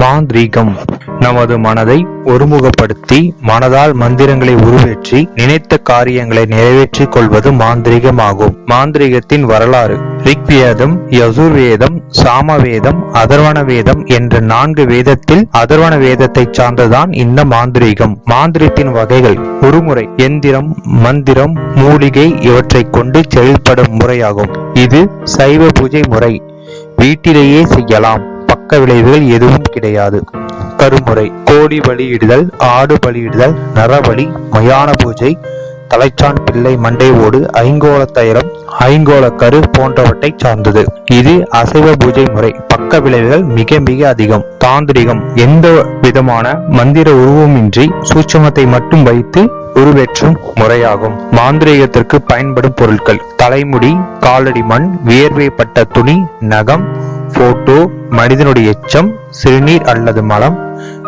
மாந்திரீகம் நமது மனதை ஒருமுகப்படுத்தி மனதால் மந்திரங்களை உருவேற்றி நினைத்த காரியங்களை நிறைவேற்றிக் கொள்வது மாந்திரீகமாகும். மாந்திரீகத்தின் வரலாறு: ரிக்வேதம், யஜுர்வேதம், சாமவேதம், அதர்வண வேதம் என்ற 4 வேதத்தில் அதர்வண வேதத்தை சார்ந்ததான் இந்த மாந்திரீகம். மாந்திரத்தின் வகைகள்: உருமுறை, எந்திரம், மந்திரம், மூலிகை இவற்றை கொண்டு செயல்படும் முறையாகும். இது சைவ பூஜை முறை. வீட்டிலேயே செய்யலாம். பக்க விளைவுகள் எதுவும் கிடையாது. கருமுறை: கோழி பலியிடுதல், ஆடு பலியிடுதல், நரபலி, மயான பூஜை, தலைச்சான் பிள்ளை மண்டை ஓடு, ஐங்கோல தைலம், ஐங்கோல கரு போன்றவற்றை சார்ந்தது. இது அசைவ பூஜை முறை. பக்க விளைவுகள் மிக மிக அதிகம். தாந்திரிகம்: எந்த விதமான மந்திர உருவமின்றி சூட்சுமத்தை மட்டும் வைத்து உருவேற்றும் முறையாகும். மாந்திரீகத்திற்கு பயன்படும் பொருட்கள்: தலைமுடி, காலடி மண், வியர்வைப்பட்ட துணி, நகம், போட்டோ, மனிதனுடைய எச்சம், சிறுநீர் அல்லது மலம்,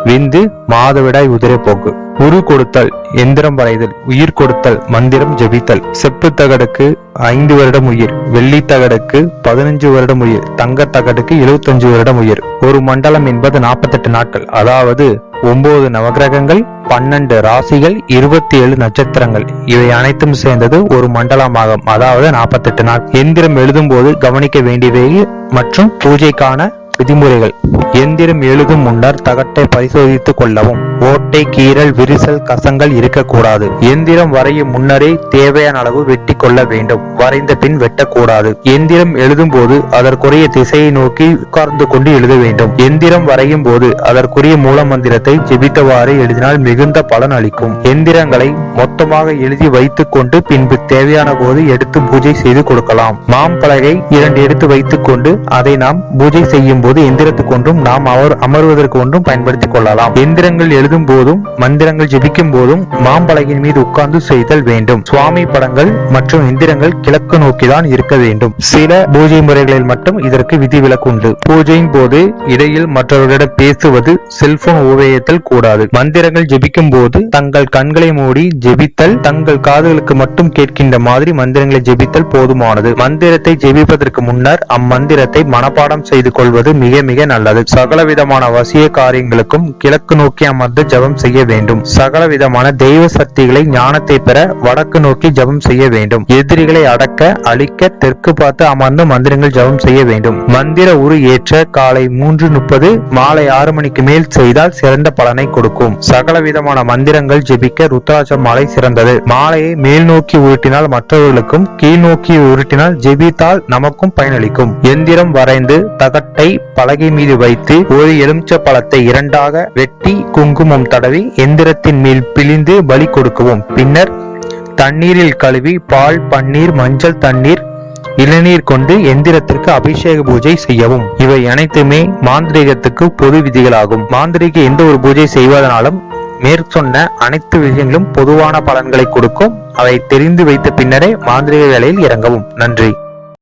விந்து, மாதவிடாய், உதிரைப்போக்கு. உரு கொடுத்தல், எந்திரம் வரைதல், உயிர் கொடுத்தல், மந்திரம் ஜெபித்தல். செப்பு தகடுக்கு 5 வருடம் உயிர், வெள்ளி தகடுக்கு 15 வருடம் உயிர், தங்க தகடுக்கு 75 வருடம் உயிர். ஒரு மண்டலம் என்பது 48 நாட்கள், அதாவது 9 நவகிரகங்கள், 12 ராசிகள், 27 நட்சத்திரங்கள், இவை அனைத்தும் சேர்ந்தது ஒரு மண்டலமாகும், அதாவது 48 நாள். எந்திரம் எழுதும் போது கவனிக்க வேண்டியவை மற்றும் பூஜைக்கான விதிமுறைகள்: எந்திரம் எழுதும் முன்னர் தகட்டை பரிசோதித்துக் கொள்ளவும். ஓட்டை, கீறல், விரிசல், கசங்கள் இருக்கக்கூடாது. எந்திரம் வரையும் முன்னரே தேவையான அளவு வெட்டி கொள்ள வேண்டும். வரைந்த பின் வெட்டக்கூடாது. எந்திரம் எழுதும் போது அதற்குரிய திசையை நோக்கி உட்கார்ந்து கொண்டு எழுத வேண்டும். எந்திரம் வரையும் போது அதற்குரிய மூல மந்திரத்தை ஜெபித்தவாறு எழுதினால் மிகுந்த பலன் அளிக்கும். எந்திரங்களை மொத்தமாக எழுதி வைத்துக் கொண்டு பின்பு தேவையான போது எடுத்து பூஜை செய்து கொடுக்கலாம். மாம்பலகை 2 எடுத்து வைத்துக் கொண்டு அதை நாம் பூஜை செய்யும் போது எந்திரத்துக்கு ஒன்றும் நாம் அமர்வதற்கு ஒன்றும் பயன்படுத்திக் கொள்ளலாம். எந்திரங்கள் எழுதும் போதும் மந்திரங்கள் ஜெபிக்கும் போதும் மாம்பலகையின் மீது உட்கார்ந்து செய்தல் வேண்டும். சுவாமி படங்கள் மற்றும் எந்திரங்கள் கிழக்கு நோக்கிதான் இருக்க வேண்டும். சில பூஜை முறைகளில் மட்டும் இதற்கு விதிவிலக்கு உண்டு. பூஜையின் போது இடையில் மற்றவர்களிடம் பேசுவது, செல்போன் உபயோகித்தல் கூடாது. மந்திரங்கள் ஜெபிக்கும் போது தங்கள் கண்களை மூடி ஜெபித்தல், தங்கள் காதுகளுக்கு மட்டும் கேட்கின்ற மாதிரி மந்திரங்களை ஜெபித்தல் போதுமானது. மந்திரத்தை ஜெபிப்பதற்கு முன்னர் அம்மந்திரத்தை மனப்பாடம் செய்து கொள்வது மிக மிக நல்லது. சகல விதமான வசிய காரியங்களுக்கும் கிழக்கு நோக்கி அமர்ந்து ஜபம் செய்ய வேண்டும். சகல விதமான தெய்வ சக்திகளை, ஞானத்தை பெற வடக்கு நோக்கி ஜபம் செய்ய வேண்டும். எதிரிகளை அடக்க, அழிக்க தெற்கு பார்த்து அமர்ந்து மந்திரங்கள் ஜபம் செய்ய வேண்டும். மந்திர உரு ஏற்ற காலை 3:30 மாலை 6 மணிக்கு மேல் செய்தால் சிறந்த பலனை கொடுக்கும். சகல விதமான மந்திரங்கள் ஜெபிக்க ருத்ராட்ச மாலை சிறந்தது. மாலையை மேல் நோக்கி உருட்டினால் மற்றவர்களுக்கும், கீழ் நோக்கி உருட்டினால் ஜெபித்தால் நமக்கும் பயனளிக்கும். எந்திரம் வரைந்து தகட்டை பலகை மீது வைத்து ஒரு எலுமிச்சை பழத்தை 2ஆக வெட்டி குங்குமம் தடவி எந்திரத்தின் மேல் பிழிந்து பலி கொடுக்கவும். பின்னர் தண்ணீரில் கழுவி பால், பன்னீர், மஞ்சள் தண்ணீர், இளநீர் கொண்டு எந்திரத்திற்கு அபிஷேக பூஜை செய்யவும். இவை அனைத்துமே மாந்திரீகத்துக்கு பொது விதிகளாகும். மாந்திரீக எந்த ஒரு பூஜை செய்வதனாலும் மேற்சொன்ன அனைத்து விஷயங்களும் பொதுவான பலன்களை கொடுக்கும். அவை தெரிந்து வைத்த பின்னரே மாந்திரீக வேலையில் இறங்கவும். நன்றி.